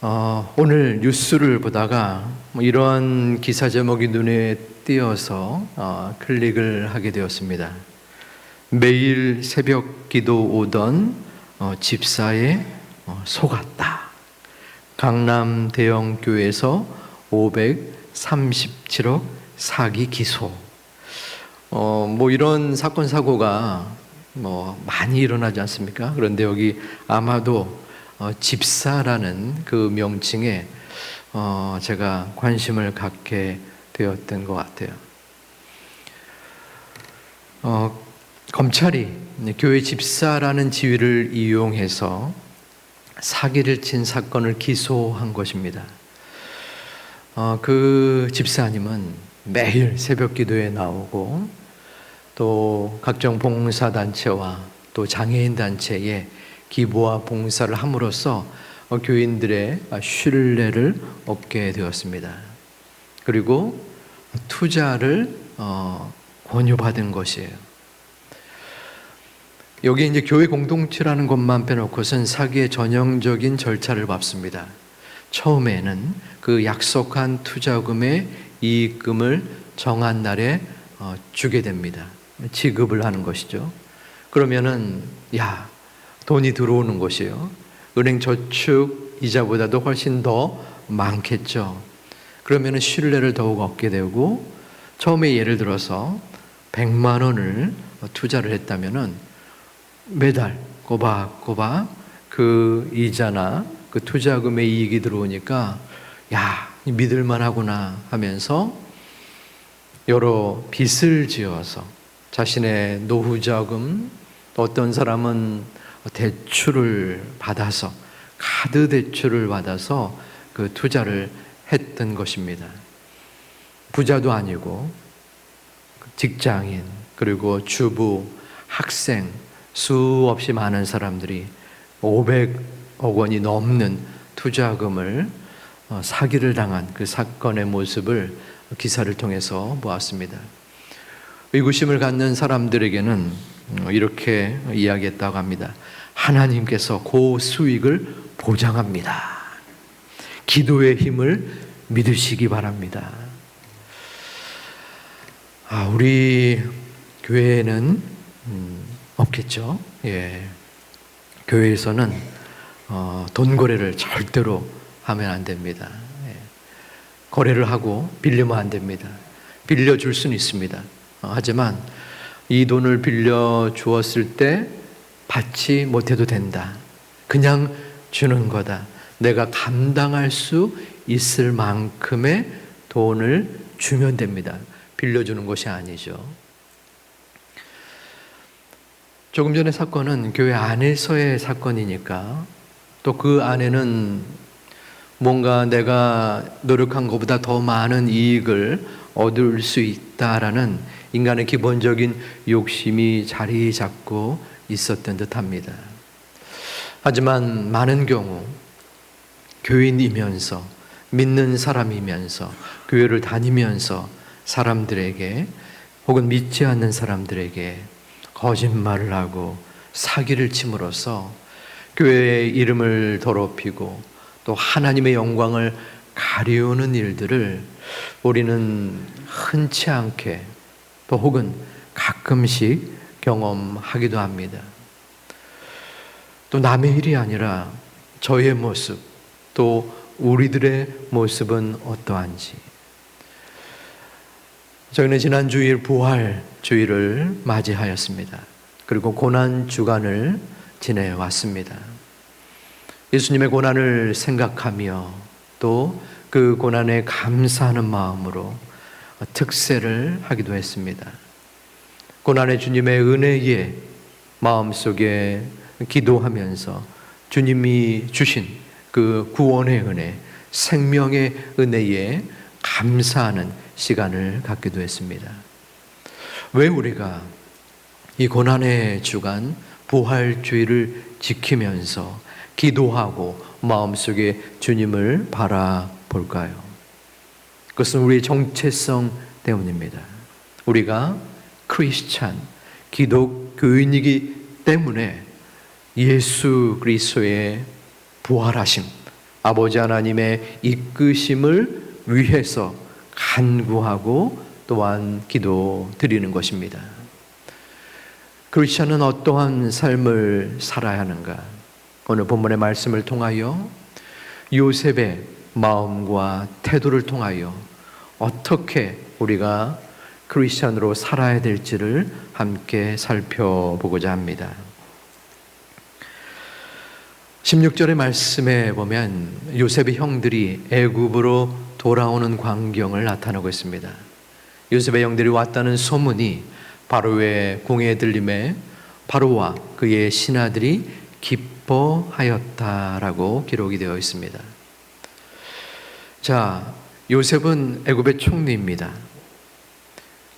오늘 뉴스를 보다가 이런 기사 제목이 눈에 띄어서 클릭을 하게 되었습니다. 매일 새벽 기도 오던 집사에 속았다. 강남 대형 교회에서 537억 사기 기소. 이런 사건 사고가 많이 일어나지 않습니까? 그런데 여기 아마도 집사라는 그 명칭에 제가 관심을 갖게 되었던 것 같아요. 검찰이 교회 집사라는 지위를 이용해서 사기를 친 사건을 기소한 것입니다. 그 집사님은 매일 새벽 기도에 나오고 또 각종 봉사단체와 또 장애인 단체에 기부와 봉사를 함으로써 교인들의 신뢰를 얻게 되었습니다. 그리고 투자를 권유받은 것이에요. 여기 이제 교회 공동체라는 것만 빼놓고선 사기의 전형적인 절차를 밟습니다. 처음에는 그 약속한 투자금의 이익금을 정한 날에 주게 됩니다. 지급을 하는 것이죠. 그러면은 돈이 들어오는 것이에요. 은행 저축 이자보다도 훨씬 더 많겠죠. 그러면 신뢰를 더욱 얻게 되고, 처음에 예를 들어서 100만 원을 투자를 했다면 매달 꼬박꼬박 그 이자나 그 투자금의 이익이 들어오니까 믿을만 하구나 하면서 여러 빚을 지어서 자신의 노후자금, 어떤 사람은 대출을 받아서, 카드 대출을 받아서 그 투자를 했던 것입니다. 부자도 아니고 직장인, 그리고 주부, 학생, 수없이 많은 사람들이 500억 원이 넘는 투자금을 사기를 당한 그 사건의 모습을 기사를 통해서 보았습니다. 의구심을 갖는 사람들에게는 이렇게 이야기했다고 합니다. 하나님께서 그 수익을 보장합니다. 기도의 힘을 믿으시기 바랍니다. 우리 교회에는 없겠죠. 교회에서는 돈 거래를 절대로 하면 안 됩니다. 거래를 하고 빌리면 안 됩니다. 빌려줄 수는 있습니다. 하지만 이 돈을 빌려 주었을 때 받지 못해도 된다. 그냥 주는 거다. 내가 감당할 수 있을 만큼의 돈을 주면 됩니다. 빌려주는 것이 아니죠. 조금 전의 사건은 교회 안에서의 사건이니까, 또 그 안에는 뭔가 내가 노력한 것보다 더 많은 이익을 얻을 수 있다라는 인간의 기본적인 욕심이 자리 잡고 있었던 듯합니다. 하지만 많은 경우 교인이면서, 믿는 사람이면서, 교회를 다니면서 사람들에게, 혹은 믿지 않는 사람들에게 거짓말을 하고 사기를 침으로써 교회의 이름을 더럽히고 또 하나님의 영광을 가리우는 일들을 우리는 흔치 않게, 또 혹은 가끔씩 경험하기도 합니다. 또 남의 일이 아니라 저의 모습, 또 우리들의 모습은 어떠한지. 저희는 지난 주일 부활 주일을 맞이하였습니다. 그리고 고난 주간을 지내왔습니다. 예수님의 고난을 생각하며 또 그 고난에 감사하는 마음으로 특세를 하기도 했습니다. 고난의 주님의 은혜에 마음속에 기도하면서 주님이 주신 그 구원의 은혜, 생명의 은혜에 감사하는 시간을 갖기도 했습니다. 왜 우리가 이 고난의 주간 부활주의를 지키면서 기도하고 마음속에 주님을 바라볼까요? 그것은 우리의 정체성 때문입니다. 우리가 크리스찬, 기독교인이기 때문에 예수 그리스도의 부활하심, 아버지 하나님의 이끄심을 위해서 간구하고 또한 기도드리는 것입니다. 크리스천은 어떠한 삶을 살아야 하는가? 오늘 본문의 말씀을 통하여 요셉의 마음과 태도를 통하여 어떻게 우리가 크리스천으로 살아야 될지를 함께 살펴보고자 합니다. 16절의 말씀에 보면 요셉의 형들이 애굽으로 돌아오는 광경을 나타내고 있습니다. 요셉의 형들이 왔다는 소문이 바로의 궁에 들림에 바로와 그의 신하들이 기뻐하였다라고 기록이 되어 있습니다. 자, 요셉은 애굽의 총리입니다.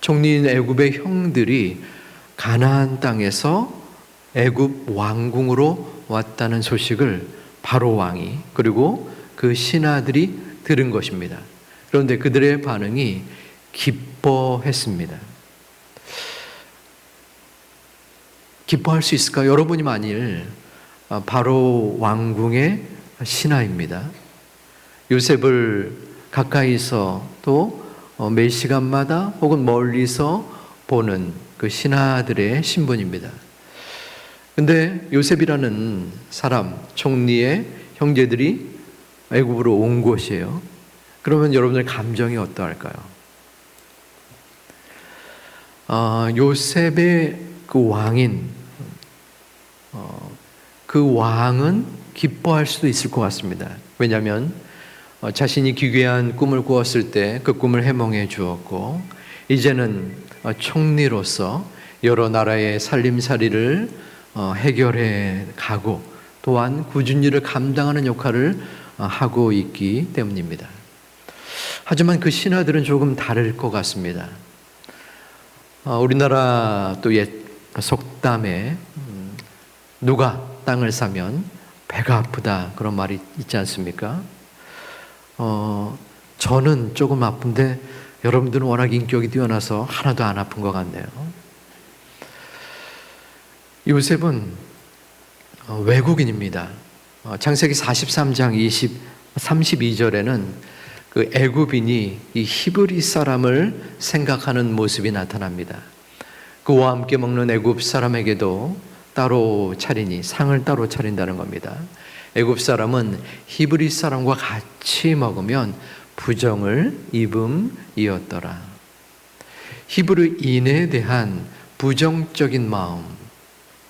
총리인 애굽의 형들이 가나안 땅에서 애굽 왕궁으로 왔다는 소식을 바로 왕이 그리고 그 신하들이 들은 것입니다. 그런데 그들의 반응이 기뻐했습니다. 기뻐할 수 있을까? 여러분이 만일 바로 왕궁의 신하입니다. 요셉을 가까이서 또 매 시간마다 혹은 멀리서 보는 그 신하들의 신분입니다. 근데 요셉이라는 사람, 총리의 형제들이 애굽으로 온 곳이에요. 그러면 여러분의 감정이 어떠할까요? 요셉의 그 왕인 그 왕은 기뻐할 수도 있을 것 같습니다. 왜냐하면 자신이 기괴한 꿈을 꾸었을 때 그 꿈을 해몽해 주었고 이제는 총리로서 여러 나라의 살림살이를 해결해 가고 또한 꾸준히 일을 감당하는 역할을 하고 있기 때문입니다. 하지만 그 신하들은 조금 다를 것 같습니다. 우리나라 또 옛 속담에 누가 땅을 사면 배가 아프다 그런 말이 있지 않습니까? 저는 조금 아픈데 여러분들은 워낙 인격이 뛰어나서 하나도 안 아픈 것 같네요. 요셉은 외국인입니다. 창세기 43장 32절에는 그 애굽인이 이 히브리 사람을 생각하는 모습이 나타납니다. 그와 함께 먹는 애굽 사람에게도 따로 차리니 상을 따로 차린다는 겁니다. 애굽 사람은 히브리 사람과 같이 먹으면 부정을 입음이었더라. 히브리인에 대한 부정적인 마음,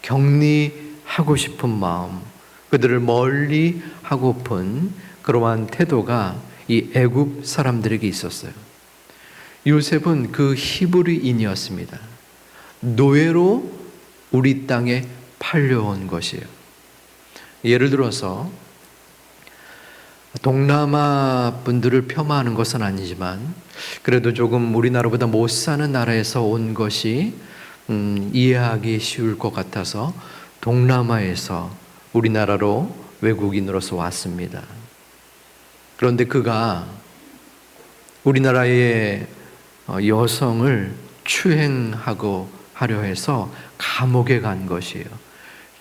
격리하고 싶은 마음, 그들을 멀리 하고픈 그러한 태도가 이 애굽 사람들에게 있었어요. 요셉은 그 히브리인이었습니다. 노예로 우리 땅에 팔려온 것이에요. 예를 들어서 동남아 분들을 폄하하는 것은 아니지만 그래도 조금 우리나라보다 못 사는 나라에서 온 것이 이해하기 쉬울 것 같아서 동남아에서 우리나라로 외국인으로서 왔습니다. 그런데 그가 우리나라의 여성을 추행하고 하려 해서 감옥에 간 것이에요.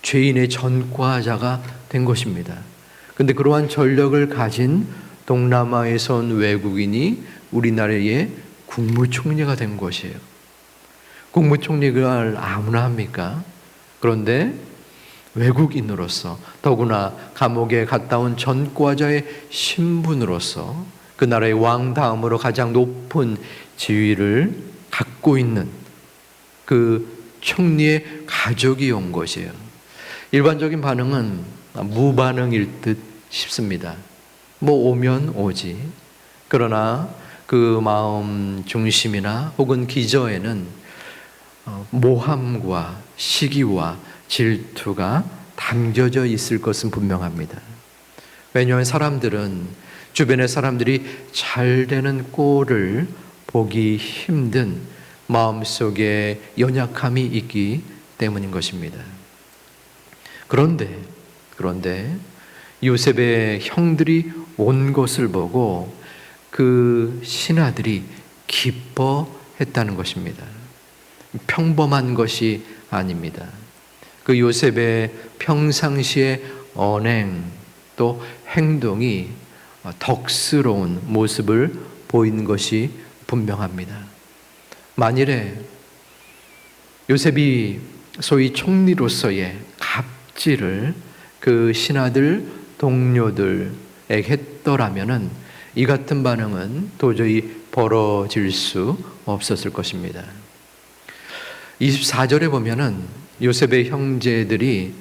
죄인의 전과자가 된 것입니다. 그런데 그러한 전력을 가진 동남아에서 온 외국인이 우리나라의 국무총리가 된 것이에요. 국무총리가 아무나 합니까? 그런데 외국인으로서 더구나 감옥에 갔다 온 전과자의 신분으로서 그 나라의 왕 다음으로 가장 높은 지위를 갖고 있는 그 총리의 가족이 온 것이에요. 일반적인 반응은 무반응일 듯 싶습니다. 뭐 오면 오지. 그러나 그 마음 중심이나 혹은 기저에는 모함과 시기와 질투가 담겨져 있을 것은 분명합니다. 왜냐하면 사람들은 주변의 사람들이 잘 되는 꼴을 보기 힘든 마음속에 연약함이 있기 때문인 것입니다. 그런데 요셉의 형들이 온 것을 보고 그 신하들이 기뻐했다는 것입니다. 평범한 것이 아닙니다. 그 요셉의 평상시의 언행, 또 행동이 덕스러운 모습을 보인 것이 분명합니다. 만일에 요셉이 소위 총리로서의 갑질을 그 신하들, 동료들에게 했더라면은 이 같은 반응은 도저히 벌어질 수 없었을 것입니다. 24절에 보면은 요셉의 형제들이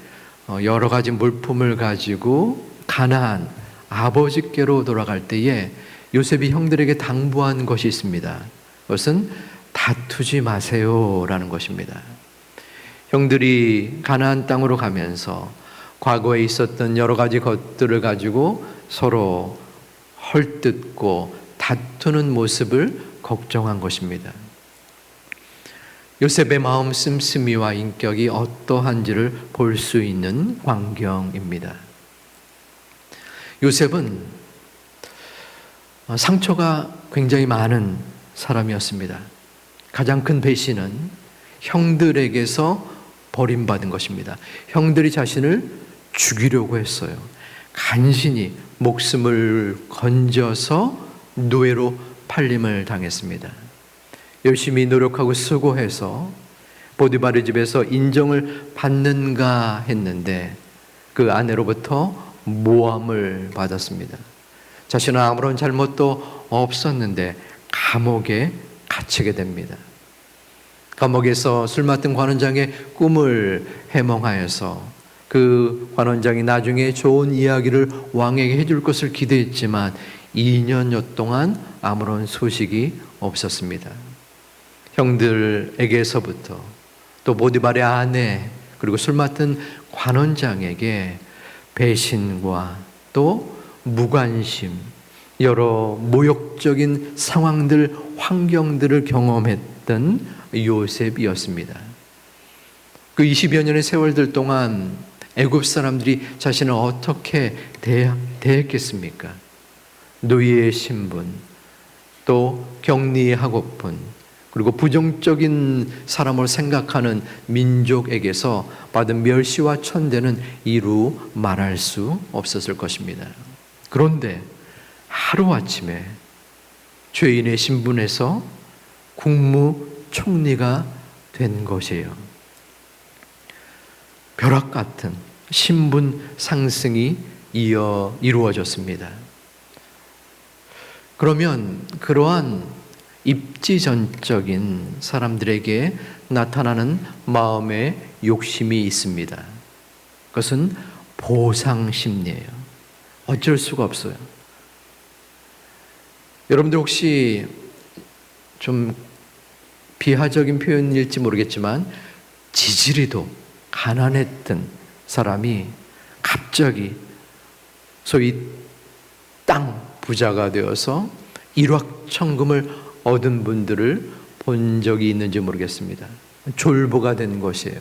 여러 가지 물품을 가지고 가나안 아버지께로 돌아갈 때에 요셉이 형들에게 당부한 것이 있습니다. 그것은 다투지 마세요라는 것입니다. 형들이 가나안 땅으로 가면서 과거에 있었던 여러 가지 것들을 가지고 서로 헐뜯고 다투는 모습을 걱정한 것입니다. 요셉의 마음 씀씀이와 인격이 어떠한지를 볼 수 있는 광경입니다. 요셉은 상처가 굉장히 많은 사람이었습니다. 가장 큰 배신은 형들에게서 버림받은 것입니다. 형들이 자신을 죽이려고 했어요. 간신히 목숨을 건져서 노예로 팔림을 당했습니다. 열심히 노력하고 수고해서 보디바르 집에서 인정을 받는가 했는데 그 아내로부터 모함을 받았습니다. 자신은 아무런 잘못도 없었는데 감옥에 갇히게 됩니다. 감옥에서 술 맡은 관원장의 꿈을 해몽하여서 그 관원장이 나중에 좋은 이야기를 왕에게 해줄 것을 기대했지만 2년여 동안 아무런 소식이 없었습니다. 형들에게서부터 또 보디발의 아내 그리고 술 맡은 관원장에게 배신과 또 무관심, 여러 모욕적인 상황들, 환경들을 경험했던 요셉이었습니다. 그 20여 년의 세월들 동안 애굽 사람들이 자신을 어떻게 대했겠습니까? 노예의 신분, 또 격리하고픈 그리고 부정적인 사람으로 생각하는 민족에게서 받은 멸시와 천대는 이루 말할 수 없었을 것입니다. 그런데 하루아침에 죄인의 신분에서 국무총리가 된 것이에요. 벼락 같은 신분 상승이 이루어졌습니다. 그러면 그러한 입지전적인 사람들에게 나타나는 마음의 욕심이 있습니다. 그것은 보상심리예요. 어쩔 수가 없어요. 여러분들 혹시 좀 비하적인 표현일지 모르겠지만 지지리도 가난했던 사람이 갑자기 소위 땅 부자가 되어서 일확천금을 얻은 분들을 본 적이 있는지 모르겠습니다. 졸부가 된 것이에요.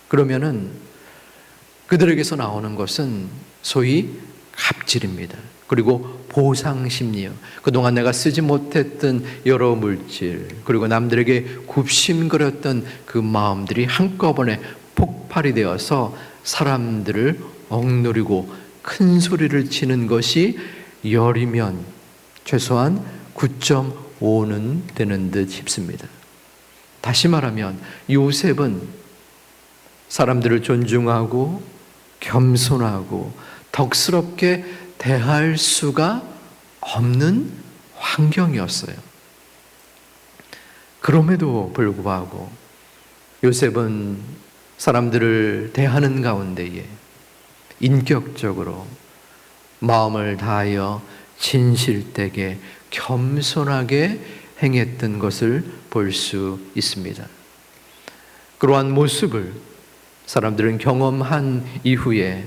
그러면은 그들에게서 나오는 것은 소위 갑질입니다. 그리고 보상심리요. 그동안 내가 쓰지 못했던 여러 물질, 그리고 남들에게 굽심거렸던 그 마음들이 한꺼번에 폭발이 되어서 사람들을 억누르고 큰 소리를 치는 것이 열이면 최소한 9.5는 되는 듯 싶습니다. 다시 말하면 요셉은 사람들을 존중하고 겸손하고 덕스럽게 대할 수가 없는 환경이었어요. 그럼에도 불구하고 요셉은 사람들을 대하는 가운데에 인격적으로 마음을 다하여 진실되게 겸손하게 행했던 것을 볼 수 있습니다. 그러한 모습을 사람들은 경험한 이후에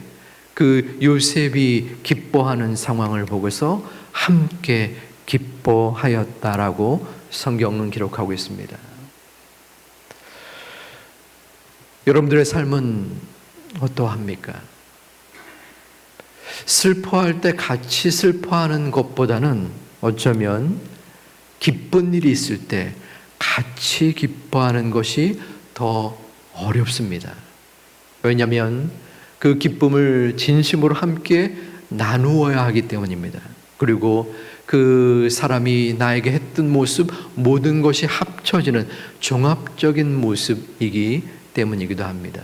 그 요셉이 기뻐하는 상황을 보고서 함께 기뻐하였다라고 성경은 기록하고 있습니다. 여러분들의 삶은 어떠합니까? 슬퍼할 때 같이 슬퍼하는 것보다는 어쩌면 기쁜 일이 있을 때 같이 기뻐하는 것이 더 어렵습니다. 왜냐하면 그 기쁨을 진심으로 함께 나누어야 하기 때문입니다. 그리고 그 사람이 나에게 했던 모습, 모든 것이 합쳐지는 종합적인 모습이기 때문이기도 합니다.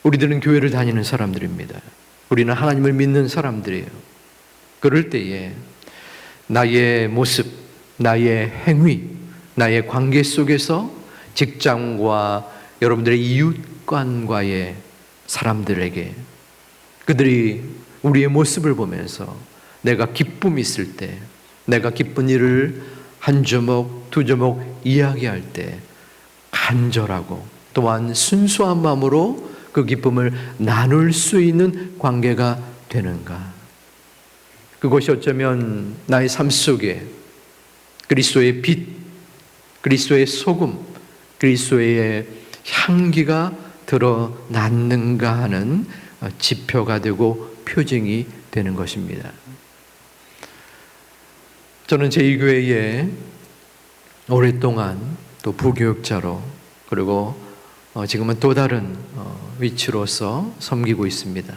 우리들은 교회를 다니는 사람들입니다. 우리는 하나님을 믿는 사람들이에요. 그럴 때에 나의 모습, 나의 행위, 나의 관계 속에서 직장과 여러분들의 이웃간과의 사람들에게 그들이 우리의 모습을 보면서 내가 기쁨이 있을 때, 내가 기쁜 일을 한 조목, 두 조목 이야기할 때 간절하고 또한 순수한 마음으로 그 기쁨을 나눌 수 있는 관계가 되는가? 그것이 어쩌면 나의 삶 속에 그리스도의 빛, 그리스도의 소금, 그리스도의 향기가 드러났는가 하는 지표가 되고 표징이 되는 것입니다. 저는 제2교회에 오랫동안 또 부교육자로 그리고 지금은 또 다른 위치로서 섬기고 있습니다.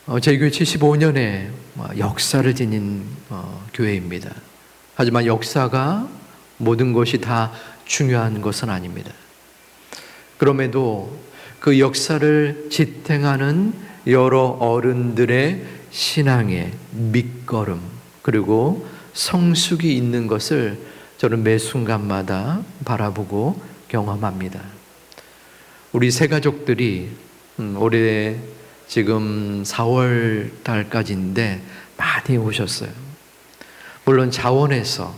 제2교회 75년의 역사를 지닌 교회입니다. 하지만 역사가 모든 것이 다 중요한 것은 아닙니다. 그럼에도 그 역사를 지탱하는 여러 어른들의 신앙의 밑거름 그리고 성숙이 있는 것을 저는 매 순간마다 바라보고 경험합니다. 우리 세 가족들이 올해 지금 4월 달까지인데 많이 오셨어요. 물론 자원에서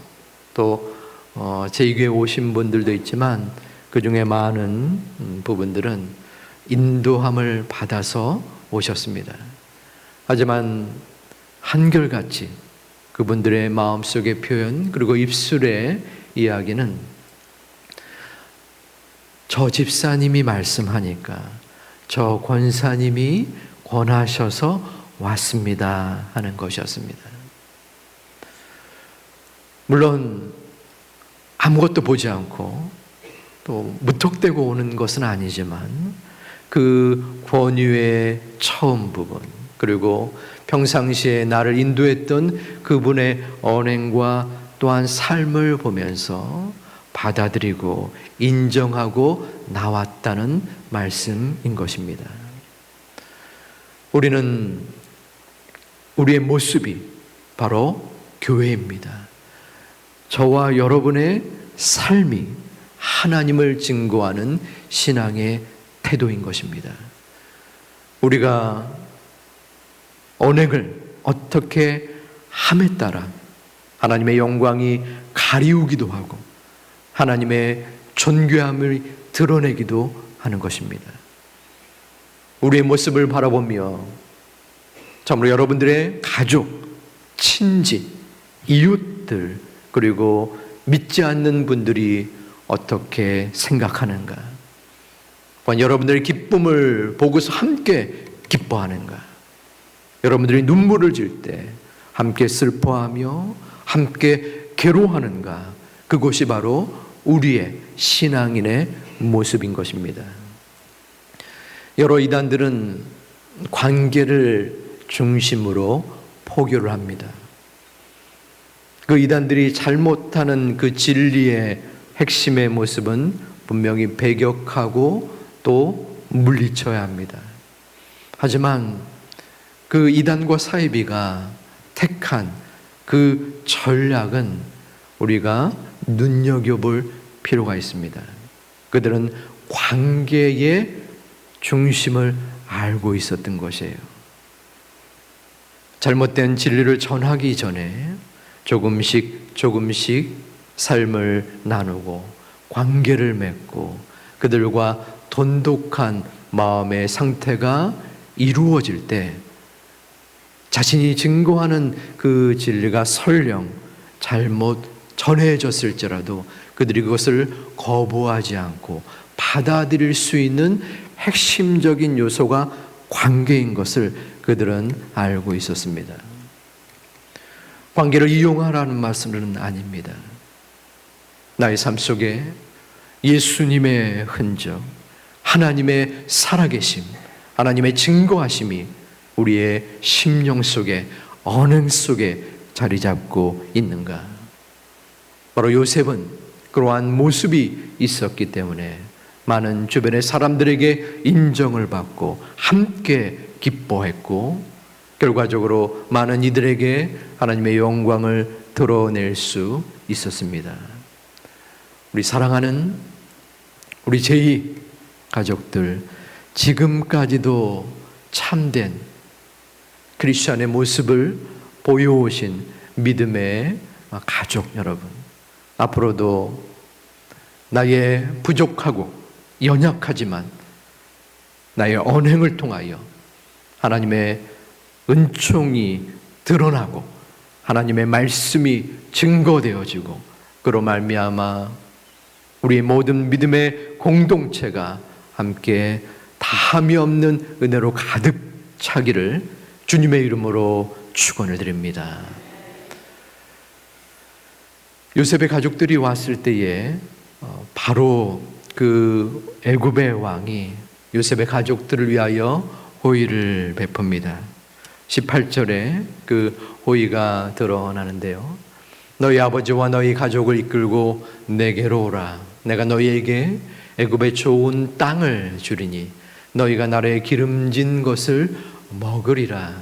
또 제2교회 오신 분들도 있지만 그 중에 많은 부분들은 인도함을 받아서 오셨습니다. 하지만 한결같이 그분들의 마음속의 표현 그리고 입술의 이야기는 저 집사님이 말씀하니까 저 권사님이 권하셔서 왔습니다 하는 것이었습니다. 물론 아무것도 보지 않고 또 무턱대고 오는 것은 아니지만 그 권유의 처음 부분 그리고 평상시에 나를 인도했던 그분의 언행과 또한 삶을 보면서 받아들이고 인정하고 나왔다는 말씀인 것입니다. 우리는 우리의 모습이 바로 교회입니다. 저와 여러분의 삶이 하나님을 증거하는 신앙의 태도인 것입니다. 우리가 언행을 어떻게 함에 따라 하나님의 영광이 가리우기도 하고 하나님의 존귀함을 드러내기도 하는 것입니다. 우리의 모습을 바라보며 참으로 여러분들의 가족, 친지, 이웃들 그리고 믿지 않는 분들이 어떻게 생각하는가? 여러분들의 기쁨을 보고서 함께 기뻐하는가? 여러분들이 눈물을 질 때 함께 슬퍼하며 함께 괴로워하는가? 그것이 바로 우리의 신앙인의 모습인 것입니다. 여러 이단들은 관계를 중심으로 포교를 합니다. 그 이단들이 잘못하는 그 진리의 핵심의 모습은 분명히 배격하고 또 물리쳐야 합니다. 하지만 그 이단과 사이비가 택한 그 전략은 우리가 눈여겨볼 필요가 있습니다. 그들은 관계의 중심을 알고 있었던 것이에요. 잘못된 진리를 전하기 전에 조금씩 삶을 나누고 관계를 맺고 그들과 돈독한 마음의 상태가 이루어질 때 자신이 증거하는 그 진리가 설령 잘못 전해졌을지라도 그들이 그것을 거부하지 않고 받아들일 수 있는 핵심적인 요소가 관계인 것을 그들은 알고 있었습니다. 관계를 이용하라는 말씀은 아닙니다. 나의 삶 속에 예수님의 흔적, 하나님의 살아계심, 하나님의 증거하심이 우리의 심령 속에, 언행 속에 자리 잡고 있는가? 바로 요셉은 그러한 모습이 있었기 때문에 많은 주변의 사람들에게 인정을 받고 함께 기뻐했고, 결과적으로 많은 이들에게 하나님의 영광을 드러낼 수 있었습니다. 우리 사랑하는 우리 제2 가족들, 지금까지도 참된 크리스천의 모습을 보여오신 믿음의 가족 여러분, 앞으로도 나의 부족하고 연약하지만 나의 언행을 통하여 하나님의 은총이 드러나고 하나님의 말씀이 증거되어지고, 그로 말미암아 우리 모든 믿음의 공동체가 함께 다함이 없는 은혜로 가득 차기를 주님의 이름으로 축원을 드립니다. 요셉의 가족들이 왔을 때에 바로 그 애굽의 왕이 요셉의 가족들을 위하여 호의를 베풉니다. 18절에 그 호의가 드러나는데요. 너희 아버지와 너희 가족을 이끌고 내게로 오라. 내가 너희에게 애굽의 좋은 땅을 주리니 너희가 나라의 기름진 것을 먹으리라.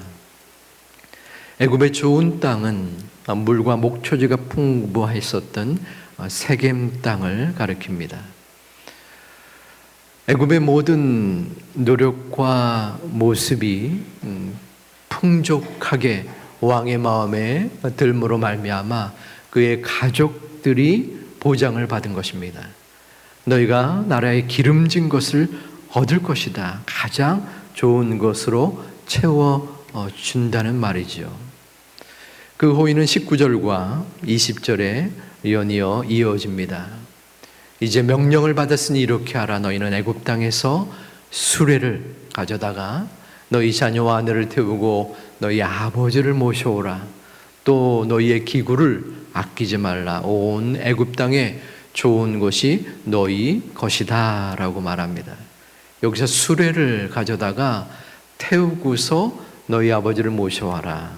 애굽의 좋은 땅은 물과 목초지가 풍부했었던 세겜 땅을 가리킵니다. 애굽의 모든 노력과 모습이 풍족하게 왕의 마음에 들므로 말미암아 그의 가족들이 보장을 받은 것입니다. 너희가 나라의 기름진 것을 얻을 것이다. 가장 좋은 것으로 채워준다는 말이죠. 그 호의는 19절과 20절에 연이어 이어집니다. 이제 명령을 받았으니 이렇게 하라. 너희는 애굽 땅에서 수레를 가져다가 너희 자녀와 아내를 태우고 너희 아버지를 모셔오라. 또 너희의 기구를 아끼지 말라. 온 애굽 땅에 좋은 것이 너희 것이다 라고 말합니다. 여기서 수레를 가져다가 태우고서 너희 아버지를 모셔와라.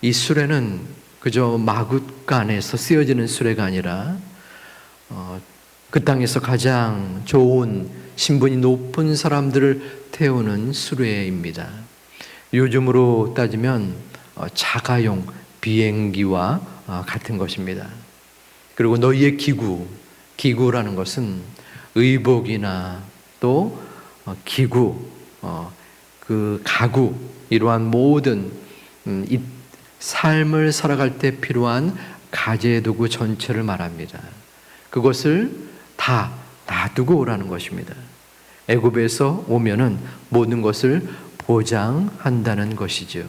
이 수레는 그저 마굿간에서 쓰여지는 수레가 아니라 그 땅에서 가장 좋은 신분이 높은 사람들을 태우는 수레입니다. 요즘으로 따지면 자가용 비행기와 같은 것입니다. 그리고 너희의 기구라는 것은 의복이나 또 기구, 그 가구, 이러한 모든 이 삶을 살아갈 때 필요한 가재도구 전체를 말합니다. 그것을 다 놔두고 오라는 것입니다. 애굽에서 오면은 모든 것을 보장한다는 것이죠.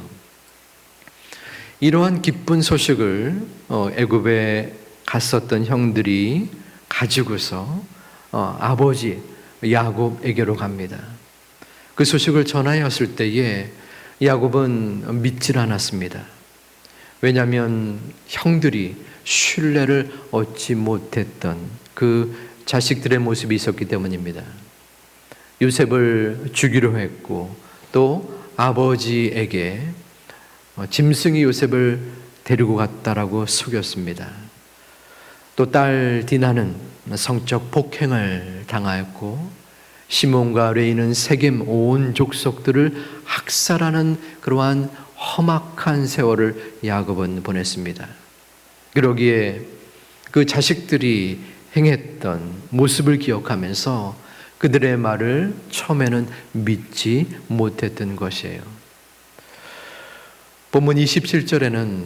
이러한 기쁜 소식을 애굽에 갔었던 형들이 가지고서 아버지 야곱에게로 갑니다. 그 소식을 전하였을 때에 야곱은 믿질 않았습니다. 왜냐하면 형들이 신뢰를 얻지 못했던 그 자식들의 모습이 있었기 때문입니다. 요셉을 주기로 했고 또 아버지에게 짐승이 요셉을 데리고 갔다라고 속였습니다. 또 딸 디나는 성적 폭행을 당하였고 시몬과 레이는 세겜 온 족속들을 학살하는 그러한 험악한 세월을 야곱은 보냈습니다. 그러기에 그 자식들이 행했던 모습을 기억하면서 그들의 말을 처음에는 믿지 못했던 것이에요. 본문 27절에는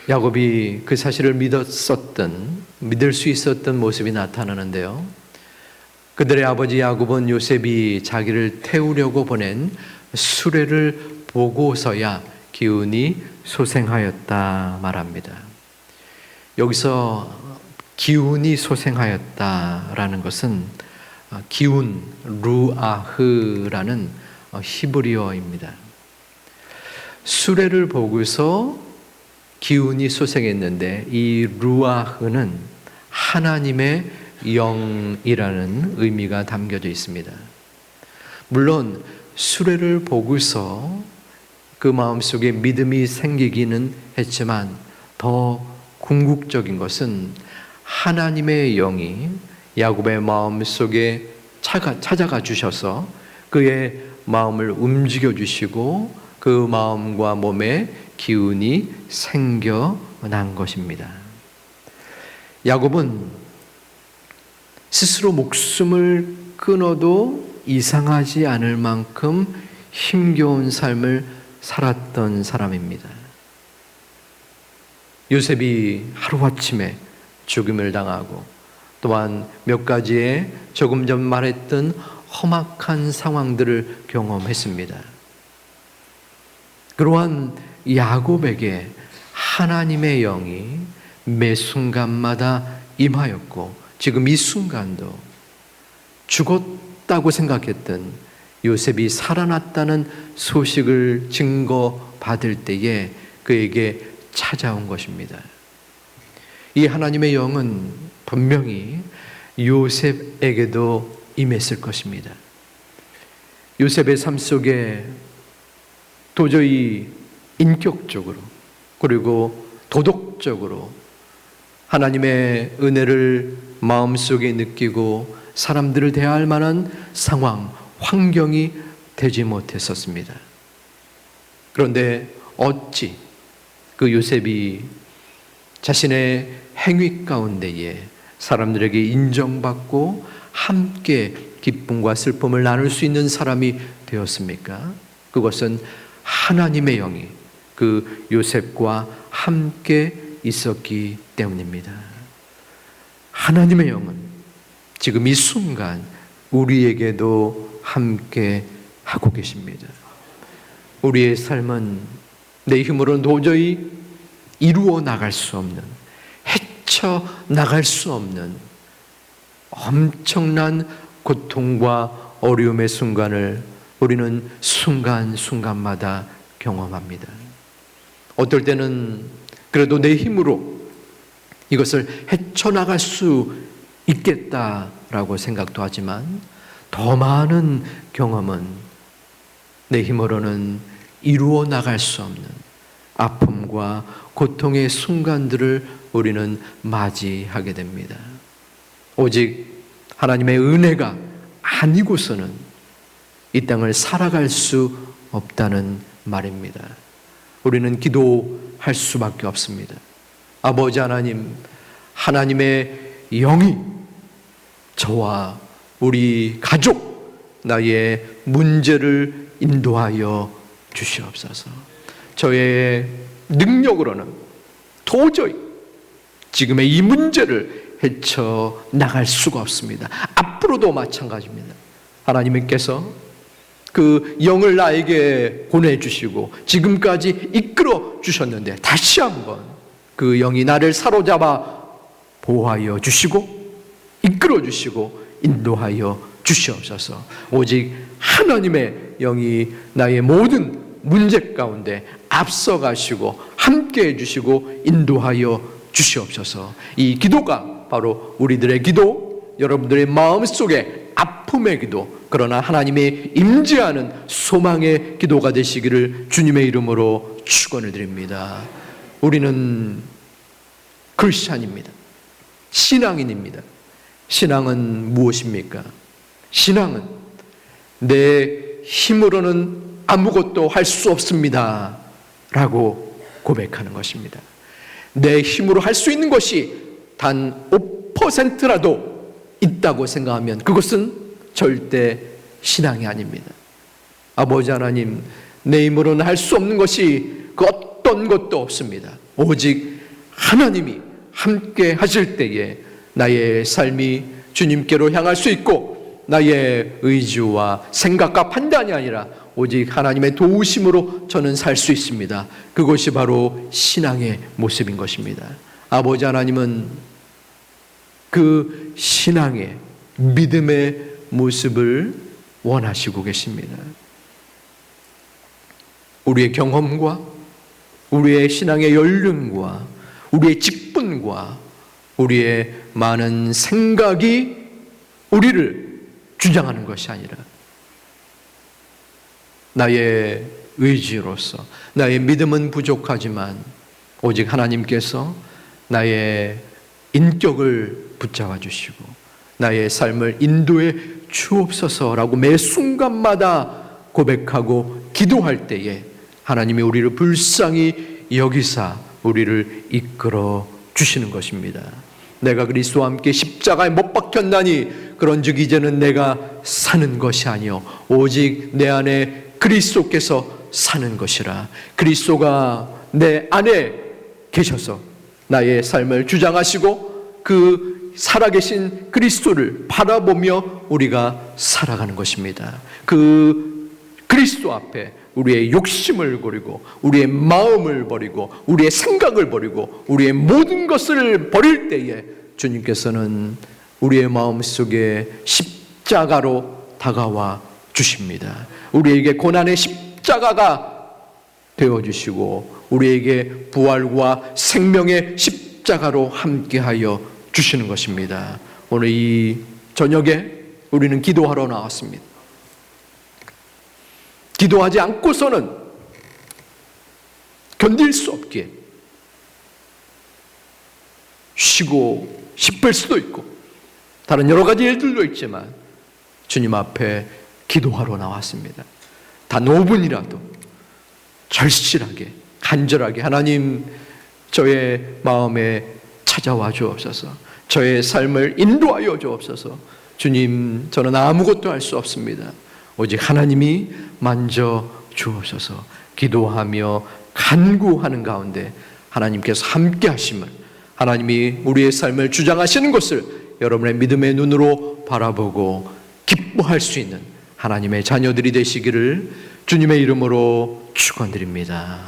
야곱이 그 사실을 믿을 수 있었던 모습이 나타나는데요. 그들의 아버지 야곱은 요셉이 자기를 태우려고 보낸 수레를 보고서야 기운이 소생하였다 말합니다. 여기서 기운이 소생하였다라는 것은 기운, 루아흐라는 히브리어입니다. 수레를 보고서 기운이 소생했는데 이 루아흐는 하나님의 영이라는 의미가 담겨져 있습니다. 물론 수레를 보고서 그 마음속에 믿음이 생기기는 했지만 더 궁극적인 것은 하나님의 영이 야곱의 마음속에 찾아가 주셔서 그의 마음을 움직여 주시고 그 마음과 몸에 기운이 생겨난 것입니다. 야곱은 스스로 목숨을 끊어도 이상하지 않을 만큼 힘겨운 삶을 살았던 사람입니다. 요셉이 하루아침에 죽임을 당하고 또한 몇 가지의 조금 전 말했던 험악한 상황들을 경험했습니다. 그러한 야곱에게 하나님의 영이 매 순간마다 임하였고 지금 이 순간도 죽었다고 생각했던 요셉이 살아났다는 소식을 증거받을 때에 그에게 찾아온 것입니다. 이 하나님의 영은 분명히 요셉에게도 임했을 것입니다. 요셉의 삶 속에 도저히 인격적으로 그리고 도덕적으로 하나님의 은혜를 마음속에 느끼고 사람들을 대할 만한 상황, 환경이 되지 못했었습니다. 그런데 어찌 그 요셉이 자신의 행위 가운데에 사람들에게 인정받고 함께 기쁨과 슬픔을 나눌 수 있는 사람이 되었습니까? 그것은 하나님의 영이 그 요셉과 함께 있었기 때문입니다. 하나님의 영은 지금 이 순간 우리에게도 함께 하고 계십니다. 우리의 삶은 내 힘으로는 도저히 이루어 나갈 수 없는, 헤쳐 나갈 수 없는 엄청난 고통과 어려움의 순간을 우리는 순간순간마다 경험합니다. 어떨 때는 그래도 내 힘으로 이것을 헤쳐나갈 수 있겠다라고 생각도 하지만 더 많은 경험은 내 힘으로는 이루어 나갈 수 없는 아픔과 고통의 순간들을 우리는 맞이하게 됩니다. 오직 하나님의 은혜가 아니고서는 이 땅을 살아갈 수 없다는 말입니다. 우리는 기도할 수밖에 없습니다. 아버지 하나님, 하나님의 영이 저와 우리 가족, 나의 문제를 인도하여 주시옵소서. 저의 능력으로는 도저히 지금의 이 문제를 헤쳐나갈 수가 없습니다. 앞으로도 마찬가지입니다. 하나님께서 그 영을 나에게 보내주시고 지금까지 이끌어 주셨는데 다시 한번 그 영이 나를 사로잡아 보호하여 주시고 이끌어 주시고 인도하여 주시옵소서. 오직 하나님의 영이 나의 모든 문제 가운데 앞서가시고 함께해 주시고 인도하여 주시옵소서. 이 기도가 바로 우리들의 기도, 여러분들의 마음속에 아픔의 기도, 그러나 하나님의 임재하는 소망의 기도가 되시기를 주님의 이름으로 축원을 드립니다. 우리는 크리스찬입니다. 신앙인입니다. 신앙은 무엇입니까? 신앙은 내 힘으로는 아무것도 할 수 없습니다 라고 고백하는 것입니다. 내 힘으로 할 수 있는 것이 단 5%라도 있다고 생각하면 그것은 절대 신앙이 아닙니다. 아버지 하나님, 내 힘으로는 할 수 없는 것이 그 어떤 것도 없습니다. 오직 하나님이 함께 하실 때에 나의 삶이 주님께로 향할 수 있고 나의 의지와 생각과 판단이 아니라 오직 하나님의 도우심으로 저는 살 수 있습니다. 그것이 바로 신앙의 모습인 것입니다. 아버지 하나님은 그 신앙의 믿음의 모습을 원하시고 계십니다. 우리의 경험과 우리의 신앙의 연륜과 우리의 직분과 우리의 많은 생각이 우리를 주장하는 것이 아니라 나의 의지로서 나의 믿음은 부족하지만 오직 하나님께서 나의 인격을 붙잡아 주시고 나의 삶을 인도해 주옵소서라고 매 순간마다 고백하고 기도할 때에 하나님이 우리를 불쌍히 여기사 우리를 이끌어 주시는 것입니다. 내가 그리스도와 함께 십자가에 못 박혔나니 그런즉 이제는 내가 사는 것이 아니요 오직 내 안에 그리스도께서 사는 것이라. 그리스도가 내 안에 계셔서 나의 삶을 주장하시고 그 살아계신 그리스도를 바라보며 우리가 살아가는 것입니다. 그 그리스도 앞에 우리의 욕심을 버리고 우리의 마음을 버리고 우리의 생각을 버리고 우리의 모든 것을 버릴 때에 주님께서는 우리의 마음속에 십자가로 다가와 주십니다. 우리에게 고난의 십자가가 되어주시고 우리에게 부활과 생명의 십자가로 함께하여 주시는 것입니다. 오늘 이 저녁에 우리는 기도하러 나왔습니다. 기도하지 않고서는 견딜 수 없기에 쉬고 싶을 수도 있고 다른 여러 가지 일들도 있지만 주님 앞에 기도하러 나왔습니다. 단 5분이라도 절실하게 간절하게 하나님 저의 마음에 찾아와 주옵소서. 저의 삶을 인도하여 주옵소서. 주님 저는 아무것도 할 수 없습니다. 오직 하나님이 만져 주옵소서. 기도하며 간구하는 가운데 하나님께서 함께 하심을 하나님이 우리의 삶을 주장하시는 것을 여러분의 믿음의 눈으로 바라보고 기뻐할 수 있는 하나님의 자녀들이 되시기를 주님의 이름으로 축원드립니다.